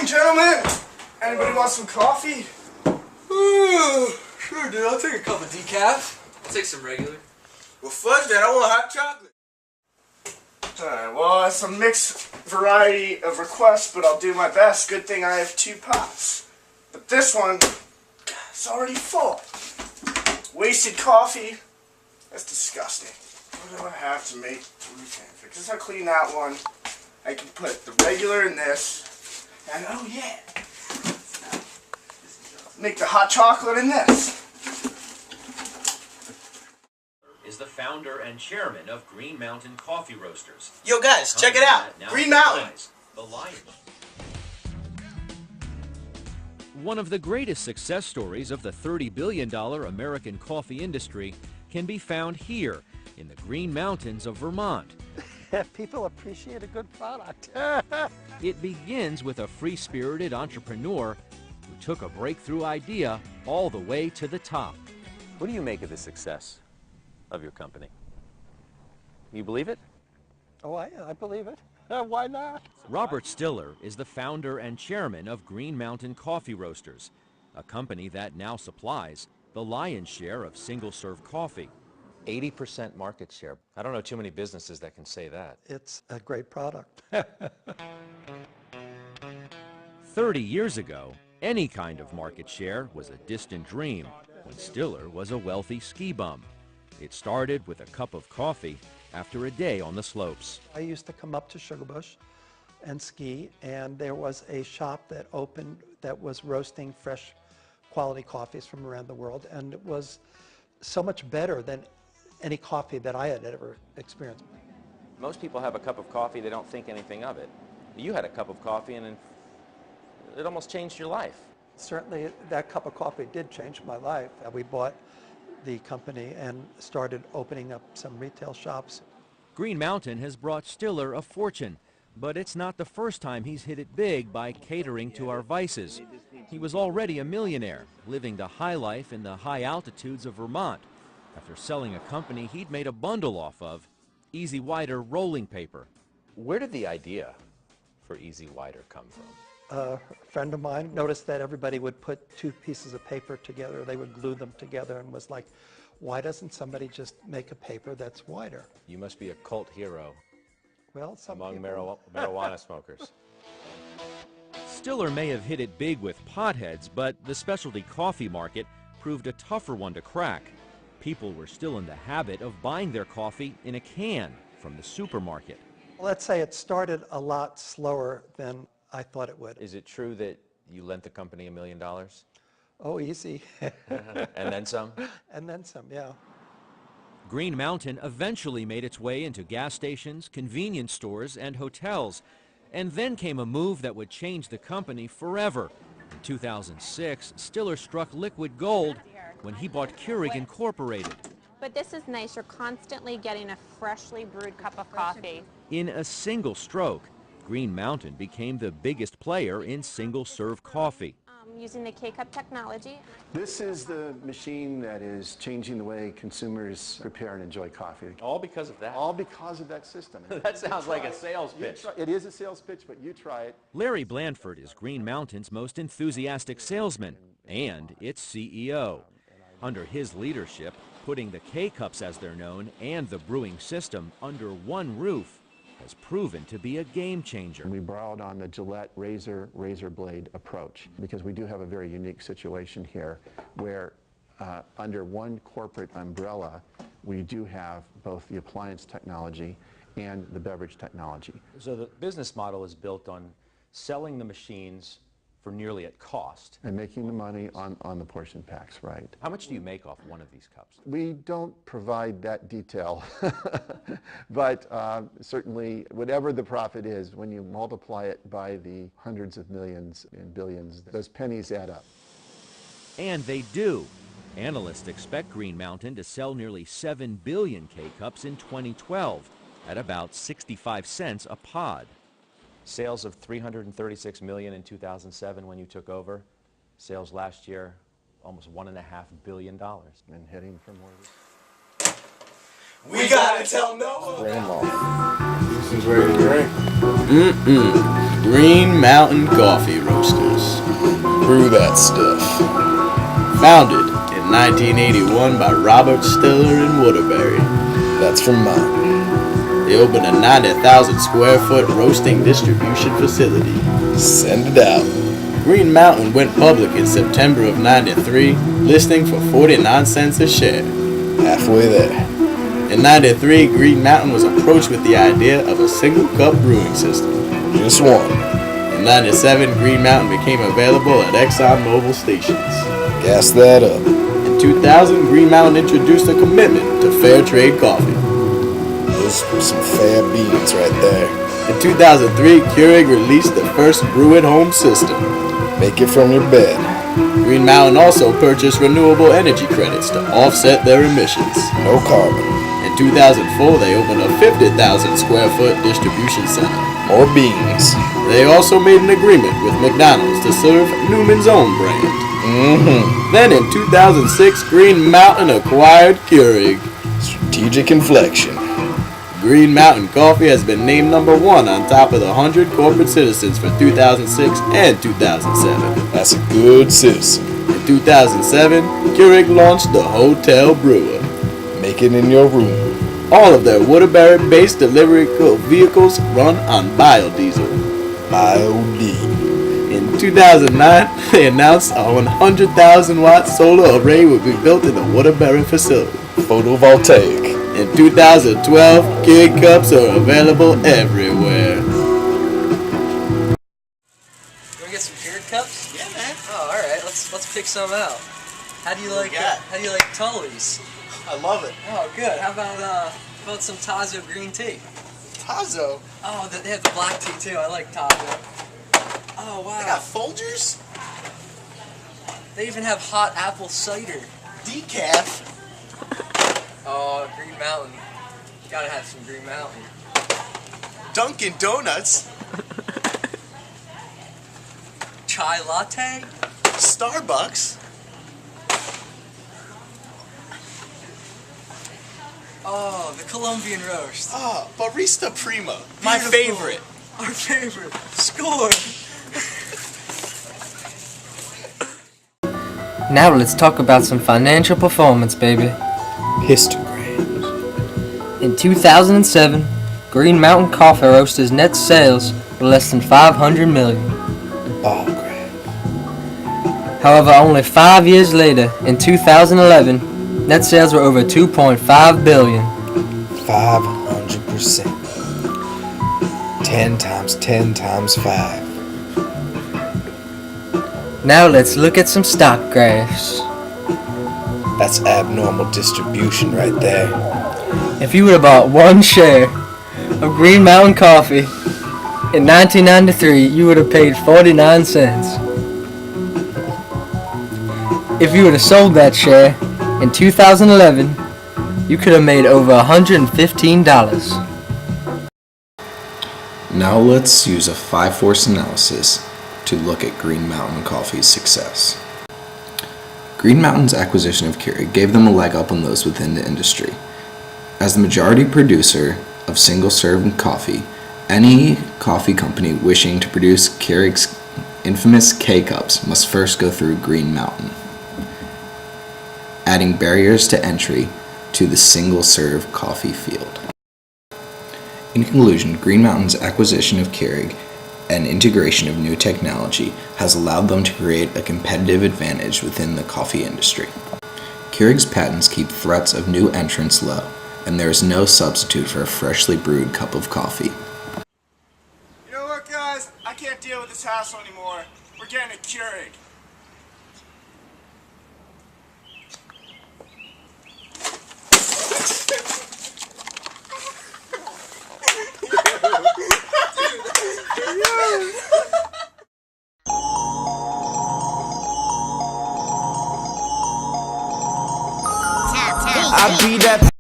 and gentlemen, anybody want some coffee? Sure, dude. I'll take a cup of decaf. I'll take some regular. Well, fudge that. I want hot chocolate. Alright, well, it's a mixed variety of requests, but I'll do my best. Good thing I have 2 pots. But this one, it's already full. Wasted coffee. That's disgusting. What do I have to make 3 things? Because I clean that one, I can put the regular in this, and oh yeah, make the hot chocolate in this. Is the founder and chairman of Green Mountain Coffee Roasters. Yo, guys, check it out. Green Mountain. The Lion. One of the greatest success stories of the $30 billion American coffee industry can be found here in the Green Mountains of Vermont. People appreciate a good product. It begins with a free-spirited entrepreneur who took a breakthrough idea all the way to the top. What do you make of the success of your company? You believe it? Oh, I believe it. Why not? Robert Stiller is the founder and chairman of Green Mountain Coffee Roasters, a company that now supplies the lion's share of single-serve coffee. 80% market share. I don't know too many businesses that can say that. It's a great product. 30 years ago, any kind of market share was a distant dream when Stiller was a wealthy ski bum. It started with a cup of coffee after a day on the slopes. I used to come up to Sugarbush and ski, and there was a shop that opened that was roasting fresh quality coffees from around the world, and it was so much better than any coffee that I had ever experienced. Most people have a cup of coffee, they don't think anything of it. You had a cup of coffee and it almost changed your life. Certainly that cup of coffee did change my life. We bought the company and started opening up some retail shops. Green Mountain has brought Stiller a fortune, but it's not the first time he's hit it big by catering to our vices. He was already a millionaire, living the high life in the high altitudes of Vermont, after selling a company he'd made a bundle off of, Easy Wider rolling paper. Where did the idea for Easy Wider come from? A friend of mine noticed that everybody would put 2 pieces of paper together. They would glue them together and was like, why doesn't somebody just make a paper that's wider? You must be a cult hero Well, some among people... marijuana smokers. Stiller may have hit it big with potheads, but the specialty coffee market proved a tougher one to crack. People were still in the habit of buying their coffee in a can from the supermarket. Let's say it started a lot slower than I thought it would. Is it true that you lent the company $1 million? Oh, easy. And then some? And then some, yeah. Green Mountain eventually made its way into gas stations, convenience stores, and hotels. And then came a move that would change the company forever. In 2006, Stiller struck liquid gold when he bought Keurig Incorporated. But this is nice. You're constantly getting a freshly brewed cup of coffee. In a single stroke, Green Mountain became the biggest player in single-serve coffee. Using the K-Cup technology. This is the machine that is changing the way consumers prepare and enjoy coffee. All because of that? All because of that system. That sounds like a sales pitch. It is a sales pitch, but you try it. Larry Blandford is Green Mountain's most enthusiastic salesman and its CEO. Under his leadership, putting the K-Cups, as they're known, and the brewing system under one roof has proven to be a game changer. We borrowed on the Gillette razor blade approach because we do have a very unique situation here where under one corporate umbrella we do have both the appliance technology and the beverage technology. So the business model is built on selling the machines for nearly at cost. And making the money on the portion packs, right. How much do you make off one of these cups? We don't provide that detail, but certainly whatever the profit is, when you multiply it by the hundreds of millions and billions, those pennies add up. And they do. Analysts expect Green Mountain to sell nearly 7 billion K-Cups in 2012 at about 65 cents a pod. Sales of $336 million in 2007 when you took over. Sales last year, almost $1.5 billion. And heading for more. We gotta tell Noah. This is ready to drink. Green Mountain Coffee Roasters. Brew that stuff. Founded in 1981 by Robert Stiller in Waterbury. That's from mine. They opened a 90,000 square foot roasting distribution facility. Send it out. Green Mountain went public in September of '93, listing for 49 cents a share. Halfway there. In '93, Green Mountain was approached with the idea of a single cup brewing system. Just one. In '97, Green Mountain became available at ExxonMobil stations. Gas that up. In 2000, Green Mountain introduced a commitment to fair trade coffee. Those were some fair beans right there. In 2003, Keurig released the first brew-at-home system. Make it from your bed. Green Mountain also purchased renewable energy credits to offset their emissions. No carbon. In 2004, they opened a 50,000 square foot distribution center. More beans. They also made an agreement with McDonald's to serve Newman's Own brand. Then in 2006, Green Mountain acquired Keurig. Strategic inflection. Green Mountain Coffee has been named #1 on top of the 100 corporate citizens for 2006 and 2007. That's a good citizen. In 2007, Keurig launched the Hotel Brewer. Make it in your room. All of their Waterbury-based delivery vehicles run on biodiesel. Bio-D. In 2009, they announced a 100,000 watt solar array would be built in the Waterbury facility. Photovoltaic. In 2012, Keurig cups are available everywhere. You wanna get some Keurig cups? Yeah, man. Oh, all right. Let's pick some out. How do you like Tully's? I love it. Oh, good. How about some Tazo green tea? Tazo. Oh, they have the black tea too. I like Tazo. Oh wow. They got Folgers? They even have hot apple cider. Decaf. Oh, Green Mountain. Gotta have some Green Mountain. Dunkin' Donuts. Chai latte. Starbucks. Oh, the Colombian roast. Oh, Barista Prima. My Beautiful. favorite. Our favorite. Score. Now let's talk about some financial performance, baby. Histograms. In 2007, Green Mountain Coffee Roasters' net sales were less than $500 million. Ball graph. However, only 5 years later, in 2011, net sales were over $2.5 billion. 500%. 10 times 10 times 5. Now let's look at some stock graphs. That's abnormal distribution right there. If you would have bought one share of Green Mountain Coffee in 1993, you would have paid 49 cents. If you would have sold that share in 2011, you could have made over $115. Now let's use a 5-force analysis to look at Green Mountain Coffee's success. Green Mountain's acquisition of Keurig gave them a leg up on those within the industry. As the majority producer of single-serve coffee, any coffee company wishing to produce Keurig's infamous K-Cups must first go through Green Mountain, adding barriers to entry to the single-serve coffee field. In conclusion, Green Mountain's acquisition of Keurig and integration of new technology has allowed them to create a competitive advantage within the coffee industry. Keurig's patents keep threats of new entrants low, and there is no substitute for a freshly brewed cup of coffee. You know what, guys? I can't deal with this hassle anymore. We're getting a Keurig. I be that